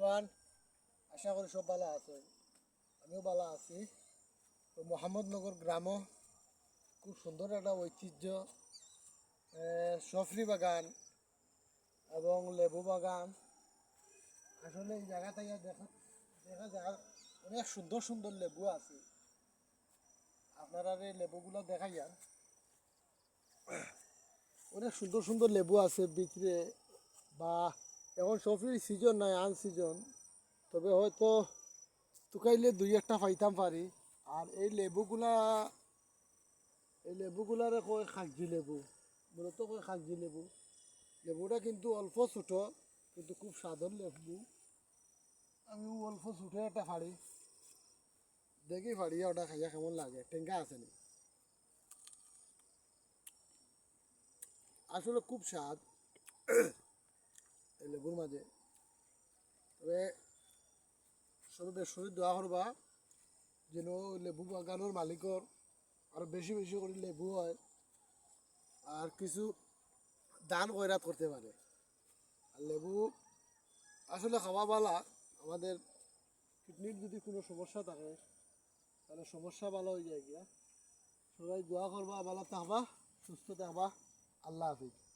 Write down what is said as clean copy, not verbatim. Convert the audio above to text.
Everyone, আশা করি সব ভালো আছে। আমিও ভালো আছি। তো মোহাম্মদনগর গ্রামও খুব সুন্দর একটা ঐতিহ্য, সফরি বাগান এবং লেবু বাগান। আসলে এই জায়গাটা দেখা দেখা যায় অনেক সুন্দর সুন্দর লেবু আছে। আপনারা এই লেবুগুলো দেখা যান, অনেক সুন্দর সুন্দর লেবু আছে ভিতরে। বা এখন সফরির সিজন নাই, আন সিজন, তবে হয়তো টুকাইলে দুই একটা পাইতাম পারি। আর এই লেবুগুলারে কয় খাগজি লেবু, মূলত কয় খাগজি লেবু। লেবুটা কিন্তু অল্প ছোটো, কিন্তু খুব স্বাদর লেবু। আমি অল্প ছোটো একটা ফাড়ি দেখি, ফাড়িয়া ওটা খাইয়া কেমন লাগে, টেঙ্গা আছে নি। আসলে খুব স্বাদ এই লেবুর মাঝে। তবে সবে শরীর দোয়া করবা যেন লেবু বাগানোর মালিকর আরো বেশি বেশি করে লেবু হয়, আর কিছু দান কয়রাত করতে পারে। আর লেবু আসলে খাওয়া বালা। আমাদের কিডনির যদি কোনো সমস্যা থাকে তাহলে সমস্যা ভালো হয়ে যায় গিয়া। সবাই দোয়া করবা, ভালো থাকবা, সুস্থ থাকবা। আল্লাহ হাফিজ।